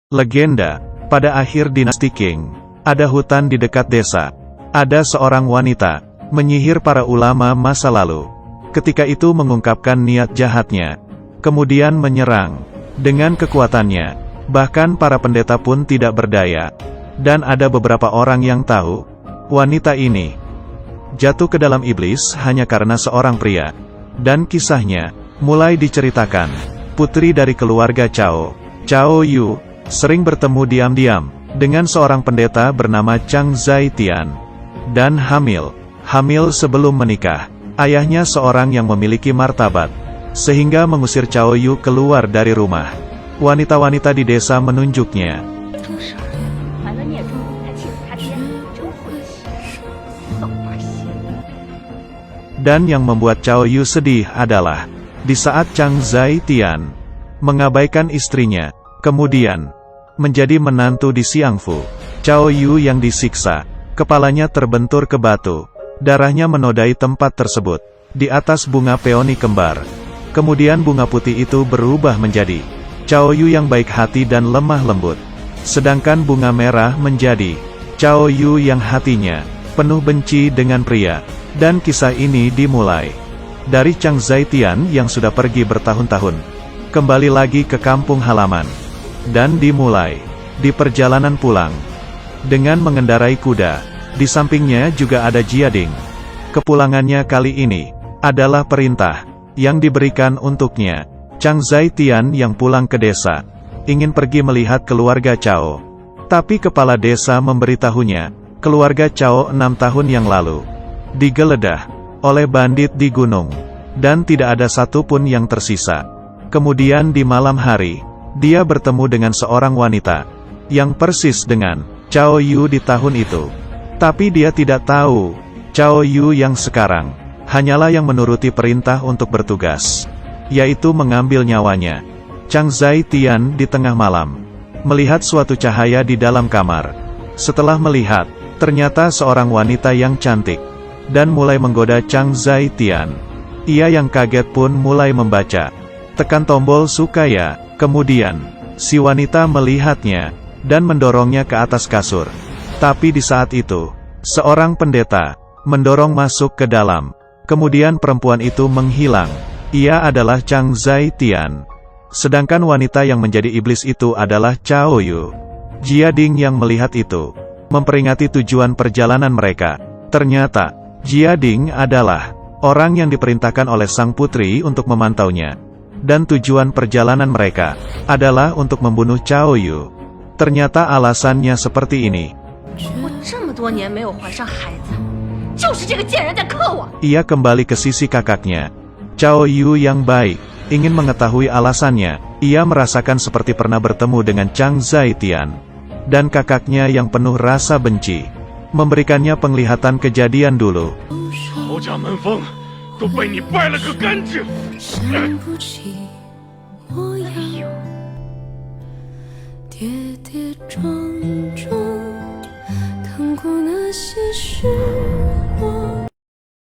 Legenda, pada akhir dinasti Qing, ada hutan di dekat desa. Ada seorang wanita, menyihir para ulama masa lalu. Ketika itu mengungkapkan niat jahatnya, kemudian menyerang. Dengan kekuatannya, bahkan para pendeta pun tidak berdaya. Dan ada beberapa orang yang tahu, wanita ini jatuh ke dalam iblis hanya karena seorang pria. Dan kisahnya mulai diceritakan. Putri dari keluarga Cao Yu, sering bertemu diam-diam dengan seorang pendeta bernama Chang Zaitian. Dan hamil sebelum menikah. Ayahnya seorang yang memiliki martabat, sehingga mengusir Cao Yu keluar dari rumah. Wanita-wanita di desa menunjuknya. Dan yang membuat Cao Yu sedih adalah, di saat Chang Zaitian mengabaikan istrinya, kemudian menjadi menantu di Xiangfu, Cao Yu yang disiksa, kepalanya terbentur ke batu, darahnya menodai tempat tersebut, di atas bunga peoni kembar. Kemudian bunga putih itu berubah menjadi Cao Yu yang baik hati dan lemah lembut. Sedangkan bunga merah menjadi Cao Yu yang hatinya penuh benci dengan pria. Dan kisah ini dimulai dari Chang Zaitian yang sudah pergi bertahun-tahun, kembali lagi ke kampung halaman. Dan dimulai di perjalanan pulang dengan mengendarai kuda. Di sampingnya juga ada Jiading. Kepulangannya kali ini adalah perintah yang diberikan untuknya. Chang Zaitian yang pulang ke desa ingin pergi melihat keluarga Cao. Tapi kepala desa memberitahunya, keluarga Cao 6 tahun yang lalu digeledah oleh bandit di gunung, dan tidak ada satupun yang tersisa. Kemudian di malam hari, dia bertemu dengan seorang wanita yang persis dengan Cao Yu di tahun itu. Tapi dia tidak tahu, Cao Yu yang sekarang hanyalah yang menuruti perintah untuk bertugas, yaitu mengambil nyawanya. Chang Zaitian di tengah malam melihat suatu cahaya di dalam kamar. Setelah melihat, ternyata seorang wanita yang cantik, dan mulai menggoda Chang Zaitian. Ia yang kaget pun mulai membaca. Tekan tombol suka ya. Kemudian, si wanita melihatnya, dan mendorongnya ke atas kasur. Tapi di saat itu, seorang pendeta mendorong masuk ke dalam. Kemudian perempuan itu menghilang. Ia adalah Chang Zaitian. Sedangkan wanita yang menjadi iblis itu adalah Cao Yu. Jiading yang melihat itu memperingati tujuan perjalanan mereka. Ternyata Jiading adalah orang yang diperintahkan oleh sang putri untuk memantaunya. Dan tujuan perjalanan mereka adalah untuk membunuh Cao Yu. Ternyata alasannya seperti ini. Ia kembali ke sisi kakaknya, Cao Yu yang baik, ingin mengetahui alasannya. Ia merasakan seperti pernah bertemu dengan Chang Zaitian. Dan kakaknya yang penuh rasa benci memberikannya penglihatan kejadian dulu.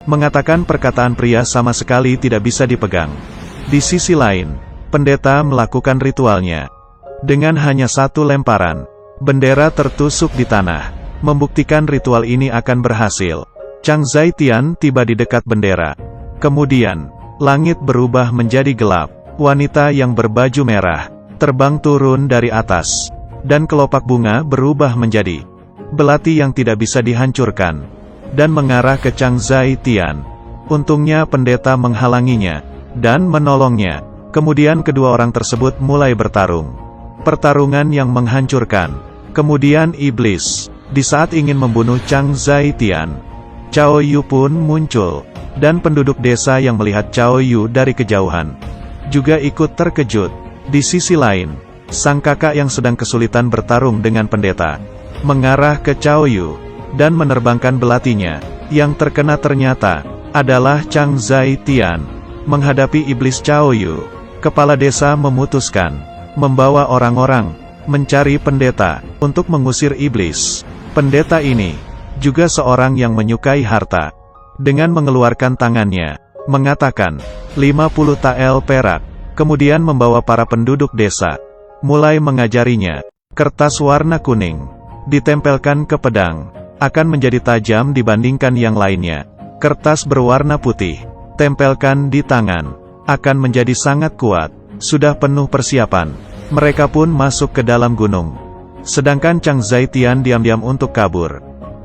Mengatakan perkataan pria sama sekali tidak bisa dipegang. Di sisi lain, pendeta melakukan ritualnya. Dengan hanya satu lemparan, bendera tertusuk di tanah, membuktikan ritual ini akan berhasil. Chang Zaitian tiba di dekat bendera. Kemudian, langit berubah menjadi gelap. Wanita yang berbaju merah terbang turun dari atas, dan kelopak bunga berubah menjadi belati yang tidak bisa dihancurkan, dan mengarah ke Chang Zaitian. Untungnya pendeta menghalanginya dan menolongnya. Kemudian kedua orang tersebut mulai bertarung. Pertarungan yang menghancurkan. Kemudian iblis, di saat ingin membunuh Chang Zaitian, Cao Yu pun muncul, dan penduduk desa yang melihat Cao Yu dari kejauhan juga ikut terkejut. Di sisi lain, sang kakak yang sedang kesulitan bertarung dengan pendeta mengarah ke Cao Yu dan menerbangkan belatinya. Yang terkena ternyata adalah Chang Zaitian. Menghadapi iblis Cao Yu, kepala desa memutuskan membawa orang-orang mencari pendeta untuk mengusir iblis. Pendeta ini juga seorang yang menyukai harta. Dengan mengeluarkan tangannya, mengatakan 50 tael perak, kemudian membawa para penduduk desa, mulai mengajarinya Kertas warna kuning ditempelkan ke pedang akan menjadi tajam dibandingkan yang lainnya. Kertas berwarna putih tempelkan di tangan akan menjadi sangat kuat. Sudah penuh persiapan, mereka pun masuk ke dalam gunung. Sedangkan Chang Zaitian diam-diam untuk kabur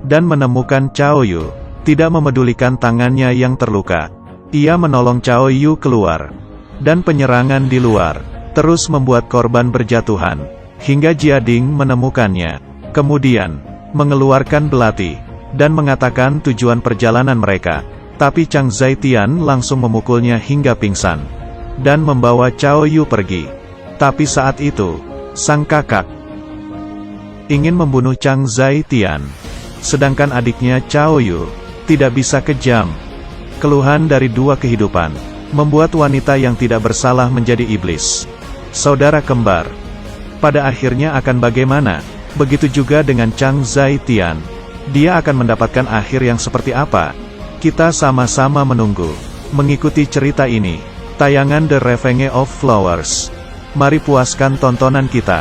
dan menemukan Cao Yu. Tidak memedulikan tangannya yang terluka, ia menolong Cao Yu keluar, dan penyerangan di luar terus membuat korban berjatuhan, hingga Jiading menemukannya. Kemudian, mengeluarkan belati, dan mengatakan tujuan perjalanan mereka. Tapi Chang Zaitian langsung memukulnya hingga pingsan, dan membawa Cao Yu pergi. Tapi saat itu, sang kakak ingin membunuh Chang Zaitian, sedangkan adiknya Cao Yu tidak bisa kejam. Keluhan dari dua kehidupan membuat wanita yang tidak bersalah menjadi iblis. Saudara kembar, pada akhirnya akan bagaimana? Begitu juga dengan Chang Zaitian. Dia akan mendapatkan akhir yang seperti apa? Kita sama-sama menunggu. Mengikuti cerita ini, tayangan The Revenge of Flowers. Mari puaskan tontonan kita.